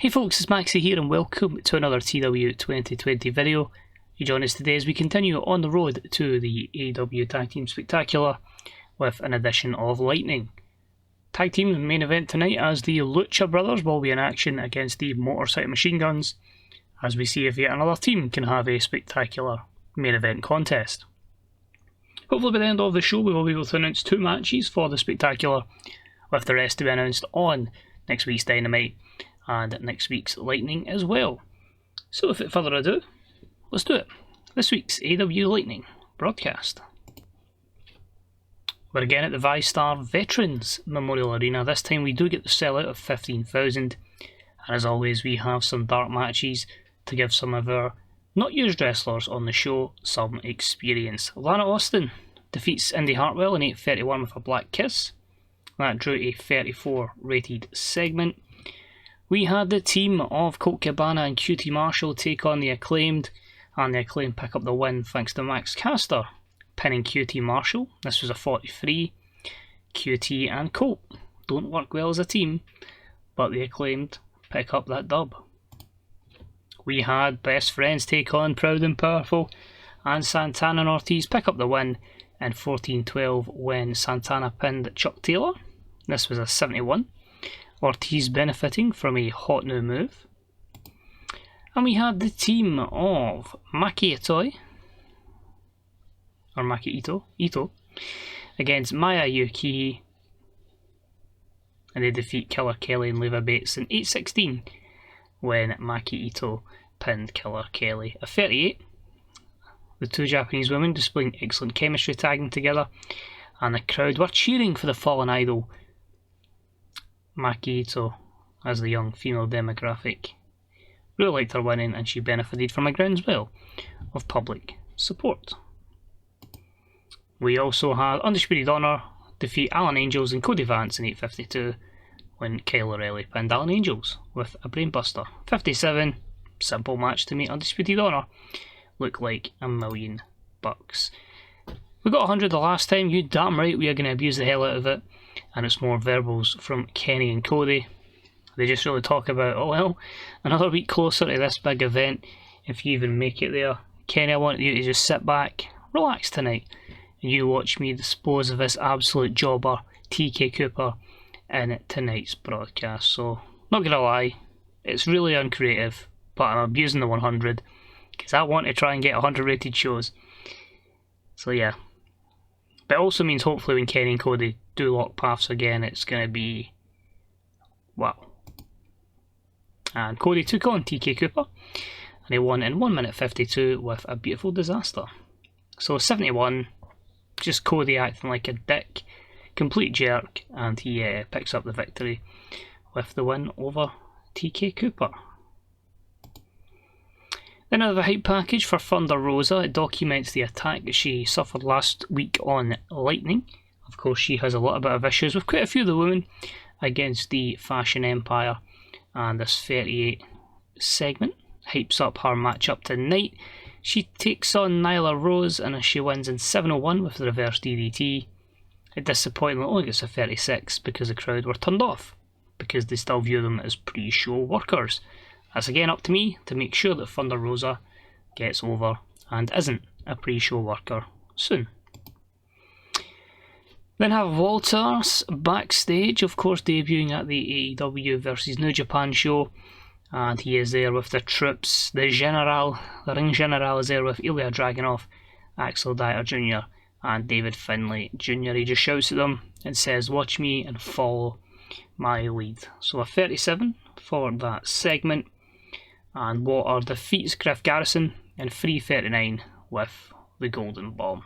Hey folks, it's Maxie here and welcome to another TEW2020 video. You join us today as we continue on the road to the AEW Tag Team Spectacular with an edition of Lightning. Tag Team's main event tonight as the Lucha Brothers will be in action against the Motorcycle Machine Guns as we see if yet another team can have a spectacular main event contest. Hopefully by the end of the show we will be able to announce 2 matches for the Spectacular, with the rest to be announced on next week's Dynamite and next week's Lightning as well. So without further ado, let's do it. This week's AEW Lightning broadcast. We're again at the ViStar Veterans Memorial Arena. This time we do get the sellout of 15,000, and as always we have some dark matches to give some of our not used wrestlers on the show some experience. Lana Austin defeats Indy Hartwell in 8:31 with a black kiss. That drew a 34 rated segment. We had the team of Colt Cabana and QT Marshall take on the Acclaimed, and the Acclaimed pick up the win thanks to Max Caster pinning QT Marshall. This was a 43. QT and Colt don't work well as a team, but the Acclaimed pick up that dub. We had Best Friends take on Proud and Powerful, and Santana and Ortiz pick up the win in 14-12 when Santana pinned Chuck Taylor. This was a 71. Ortiz benefiting from a hot new move. And we had the team of Maki Ito against Maya Yuki, and they defeat Killer Kelly and Leva Bates in 8:16 when Maki Ito pinned Killer Kelly. A 38. The 2 Japanese women displaying excellent chemistry tagging together, and the crowd were cheering for the fallen idol Maki Ito as the young female demographic. Really liked her winning, and she benefited from a groundswell of public support. We also had Undisputed Honor defeat Alan Angels and Cody Vance in 8:52 when Kyle O'Reilly pinned Alan Angels with a brainbuster. 57. Simple match to make Undisputed Honor look like $1 million. We got 100 the last time. You damn right we are going to abuse the hell out of it. And it's more verbals from Kenny and Cody. They just really talk about, oh well, another week closer to this big event, if you even make it there. Kenny, I want you to just sit back, relax tonight, and you watch me dispose of this absolute jobber, TK Cooper, in tonight's broadcast. So, not gonna lie, it's really uncreative, but I'm abusing the 100, because I want to try and get 100 rated shows. So yeah. But it also means hopefully when Kenny and Cody do lock paths again, it's going to be, wow. And Cody took on TK Cooper, and he won in 1:52 with a beautiful disaster. So 71, just Cody acting like a dick, complete jerk, and he picks up the victory with the win over TK Cooper. Then another hype package for Thunder Rosa. It documents the attack that she suffered last week on Lightning. Of course, she has a little bit of issues with quite a few of the women against the Fashion Empire, and this 38 segment hypes up her matchup tonight. She takes on Nyla Rose, and she wins in 7:01 with the reverse DDT. It disappointingly only gets a 36 because the crowd were turned off, because they still view them as pre-show workers. That's again up to me to make sure that Thunder Rosa gets over and isn't a pre-show worker soon. Then have Walters backstage, of course debuting at the AEW versus New Japan show, and he is there with the troops. The Ring General is there with Ilya Dragunov, Axel Dieter Jr. and David Finlay Jr. He just shouts at them and says, watch me and follow my lead. So a 37 for that segment. And Walter defeats Griff Garrison in 3:39 with the Golden Bomb.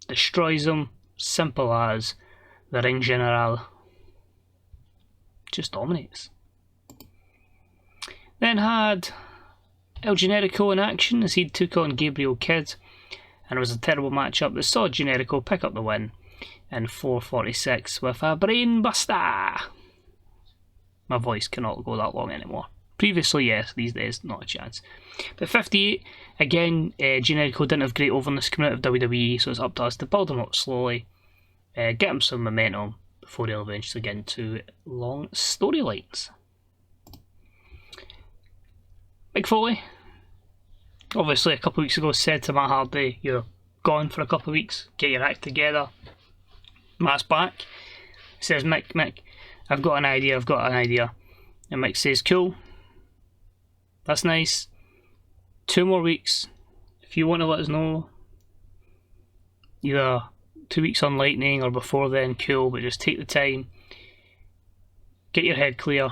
Destroys him, simple as. The Ring General just dominates. Then had El Generico in action as he took on Gabriel Kidd, and it was a terrible matchup that saw Generico pick up the win in 4:46 with a brain buster. My voice cannot go that long anymore. Previously, yes, these days, not a chance. But 58, again, Generico didn't have great overness coming out of WWE, so it's up to us to build him up slowly, get him some momentum before he'll eventually get into long storylines. Mick Foley, obviously a couple of weeks ago, said to Matt Hardy, you're gone for a couple of weeks, get your act together. Matt's back. He says, Mick, I've got an idea. And Mick says, cool, that's nice. 2 more weeks. If you want to let us know, either 2 weeks on Lightning or before then, cool, but just take the time, get your head clear,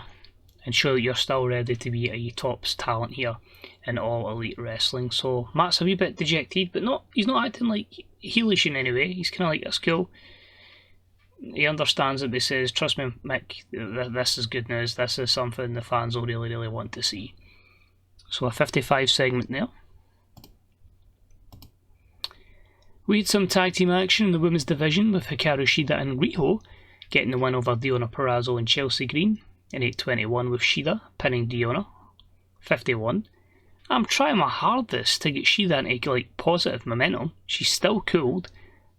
and show that you're still ready to be a tops talent here in All Elite Wrestling. So Matt's a wee bit dejected, but he's not acting like heelish in any way. He's kind of like, that's cool. He understands it, but he says, trust me, Mick, this is good news. This is something the fans will really, really want to see. So a 55 segment there. We had some tag team action in the women's division with Hikaru Shida and Riho getting the win over Diona Purrazzo and Chelsea Green in 8:21 with Shida pinning Diona. 51. I'm trying my hardest to get Shida into like positive momentum. She's still cooled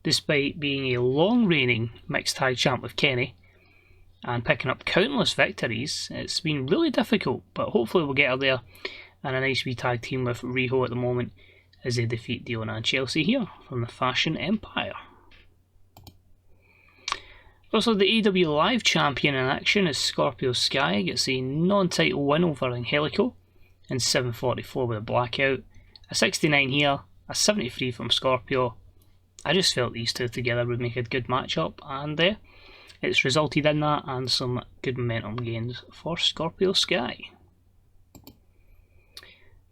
despite being a long reigning mixed tag champ with Kenny and picking up countless victories. It's been really difficult, but hopefully we'll get her there, and a nice wee tag team with Riho at the moment as they defeat Diona and Chelsea here from the Fashion Empire. Also, the AEW Live champion in action is Scorpio Sky, gets a non-title win over Angelico in 7:44 with a blackout. A 69 here, a 73 from Scorpio. I just felt these two together would make a good matchup, and it's resulted in that and some good momentum gains for Scorpio Sky.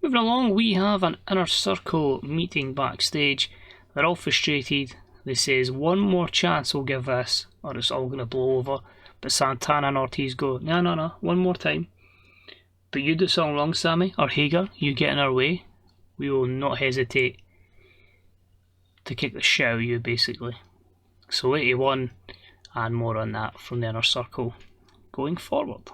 Moving along, we have an Inner Circle meeting backstage. They're all frustrated. They says, one more chance we'll give this, or it's all going to blow over. But Santana and Ortiz go, no, one more time. But you do something wrong, Sammy, or Hager, you get in our way. We will not hesitate to kick the shit out of you, basically. So 81, and more on that from the Inner Circle going forward.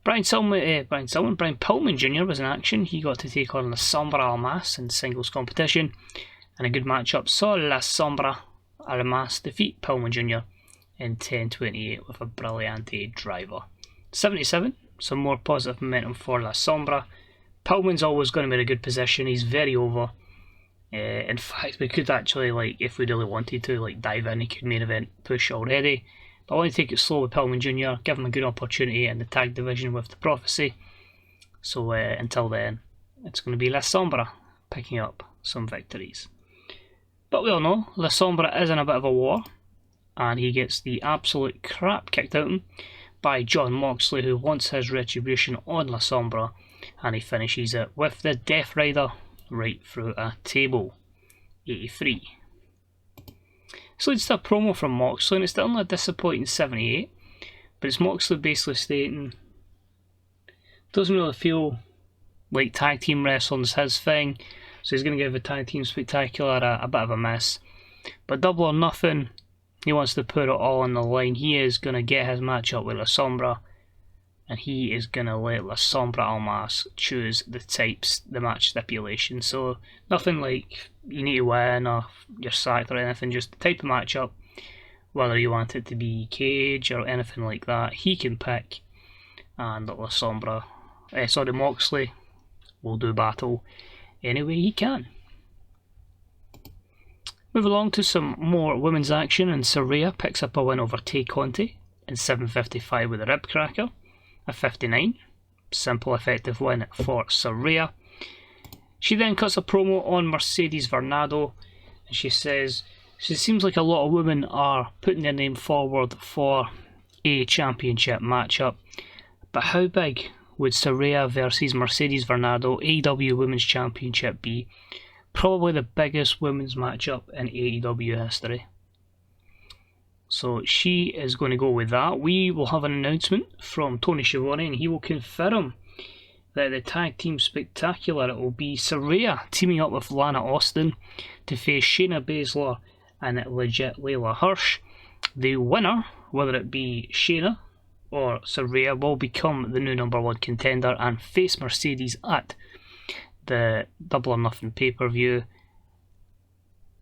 Brian Pillman Jr. was in action. He got to take on the Sombra Almas in singles competition, and a good matchup saw La Sombra Almas defeat Pillman Jr. in 10:28 with a Brilliante driver. 77, some more positive momentum for La Sombra. Pillman's always going to be in a good position. He's very over. In fact, we could actually, like, if we really wanted to, like, dive in. He could main event push already. But I want to take it slow with Pillman Jr., give him a good opportunity in the tag division with the Prophecy. So until then, it's going to be La Sombra picking up some victories. But we all know La Sombra is in a bit of a war, and he gets the absolute crap kicked out of him by Jon Moxley, who wants his retribution on La Sombra, and he finishes it with the Death Rider right through a table. 83. So leads to a promo from Moxley, and it's still a disappointing 78, but it's Moxley basically stating doesn't really feel like tag team wrestling's his thing, so he's going to give the tag team spectacular a bit of a miss. But Double or Nothing, he wants to put it all on the line. He is going to get his matchup with La Sombra, and he is going to let La Sombra Almas choose the match stipulation. So nothing like you need to win or you're sacked or anything, just the type of matchup, whether you want it to be cage or anything like that, he can pick, and Moxley will do battle any way he can. Move along to some more women's action, and Saraya picks up a win over Tay Conti in 7:55 with a rib cracker. A 59, simple effective win for Saraya. She then cuts a promo on Mercedes Varnado, and she says she seems like a lot of women are putting their name forward for a championship matchup, but how big would Saraya versus Mercedes Varnado AEW Women's Championship be? Probably the biggest women's matchup in AEW history. So she is going to go with that. We will have an announcement from Tony Schiavone, and he will confirm that the tag team spectacular, it will be Saraya teaming up with Lana Austin to face Shayna Baszler and Legit Layla Hirsch. The winner, whether it be Shayna or Saraya, will become the new #1 contender and face Mercedes at the Double or Nothing pay-per-view.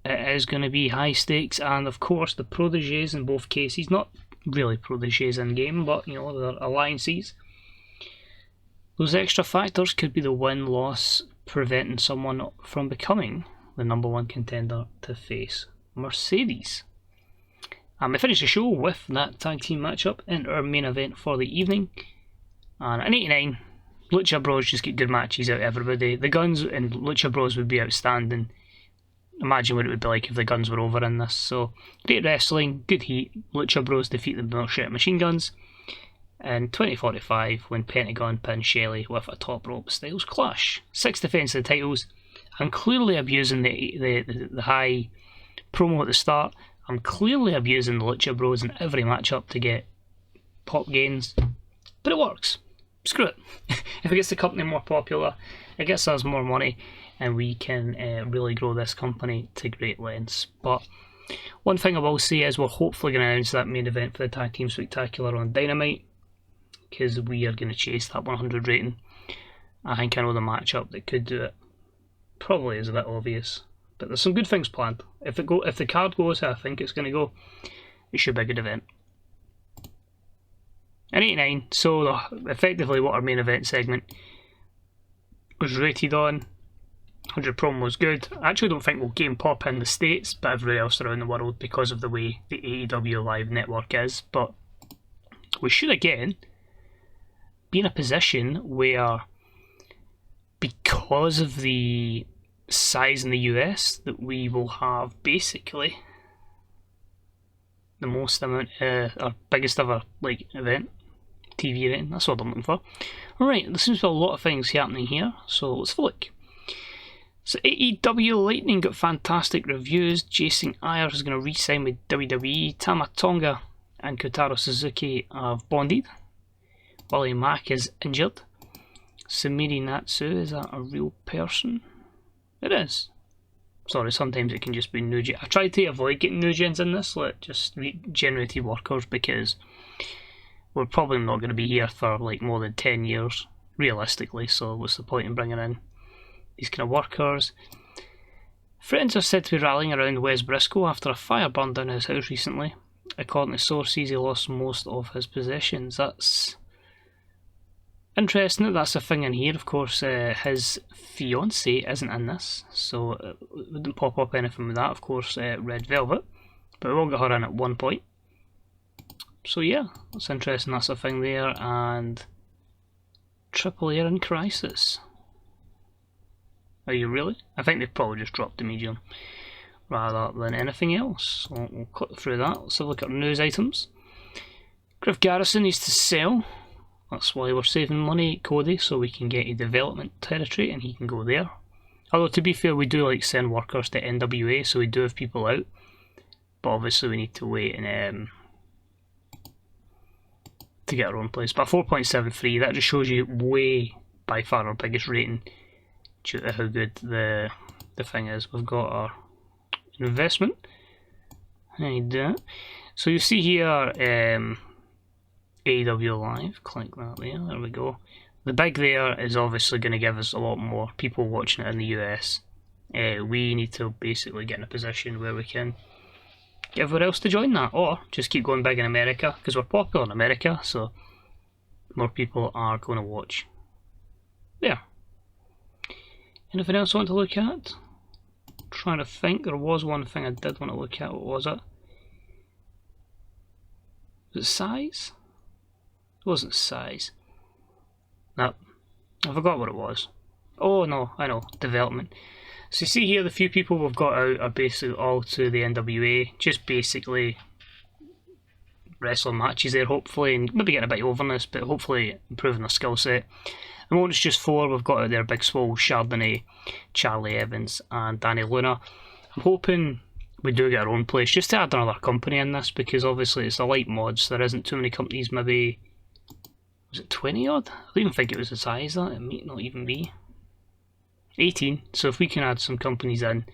It is going to be high stakes, and of course the proteges in both cases, not really proteges in game, but you know, they're alliances. Those extra factors could be the win-loss preventing someone from becoming the #1 contender to face Mercedes. We finished the show with that tag team matchup in our main event for the evening. And in 89, Lucha Bros just get good matches out of everybody. The Guns and Lucha Bros would be outstanding. Imagine what it would be like if the Guns were over in this. So, great wrestling, good heat. Lucha Bros defeat the Bullshit Machine Guns in 2045 when Pentagon pinned Shelley with a top rope styles clash. 6 defensive titles. I'm clearly abusing the high promo at the start. I'm clearly abusing the Lucha Bros in every matchup to get pop gains. But it works. Screw it. If it gets the company more popular, it gets us more money, and we can really grow this company to great lengths. But one thing I will say is we're hopefully going to announce that main event for the Tag Team Spectacular on Dynamite, because we are going to chase that 100 rating. I think I know the matchup that could do it. Probably is a bit obvious, but there's some good things planned. If the card goes how I think it's going to go, it should be a good event. In 89, so effectively what our main event segment was rated on. 100 promo was good. I actually don't think we'll gain pop in the States, but everywhere else around the world because of the way the AEW Live network is. But we should again be in a position where, because of the size in the US, that we will have basically the most amount, our biggest ever event, TV rating. That's what I'm looking for. Alright, there seems to be a lot of things happening here, so let's have a look. So AEW Lightning got fantastic reviews. Jason Ayers is going to re-sign with WWE. Tama Tonga and Kotaro Suzuki have bonded. Willie Mack is injured. Sumiri Natsu, is that a real person? It is. Sorry, sometimes it can just be new gen. I tried to avoid getting new gens in this, just regenerated workers, because we're probably not going to be here for more than 10 years, realistically, so what's the point in bringing in these kind of workers? Friends are said to be rallying around Wes Briscoe after a fire burned down his house recently. According to sources, he lost most of his possessions. That's interesting that that's a thing in here. Of course, his fiancée isn't in this, so it wouldn't pop up anything with that. Of course, Red Velvet, but we will get her in at one point. So yeah, that's interesting, that's a thing there. And Triple Air in Crisis. Are you really? I think they've probably just dropped the medium rather than anything else. So we'll click through that. Let's have a look at our news items. Griff Garrison needs to sell. That's why we're saving money, Cody, so we can get a development territory and he can go there. Although, to be fair, we do send workers to NWA, so we do have people out. But obviously we need to wait and to get our own place. But 4.73, that just shows you way by far our biggest rating due to how good the thing is. We've got our investment. And so you see here AEW Live, click that there we go. The big there is obviously going to give us a lot more people watching it in the US. We need to basically get in a position where we can get everyone else to join that, or just keep going big in America, because we're popular in America, so more people are going to watch there. Anything else I want to look at? I'm trying to think, there was one thing I did want to look at. What was it? Was it size? It wasn't size. No, I forgot what it was. Oh no, I know, development. So you see here, the few people we've got out are basically all to the NWA, just basically wrestling matches there, hopefully, and maybe getting a bit over this, but hopefully improving their skill set. The moment it's just 4, we've got out there Big Swole, Chardonnay, Charlie Evans, and Danny Luna. I'm hoping we do get our own place, just to add another company in this, because obviously it's a light mod, so there isn't too many companies. Maybe, was it 20 odd? I don't even think it was the size that, it might not even be. 18, so if we can add some companies in,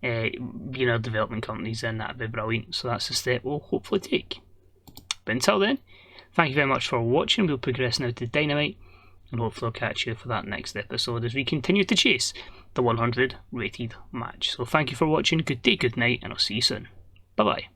development companies in, that'd be brilliant. So that's a step we'll hopefully take. But until then, thank you very much for watching. We'll progress now to Dynamite, and hopefully I'll catch you for that next episode as we continue to chase the 100 rated match. So thank you for watching, good day, good night, and I'll see you soon. Bye bye.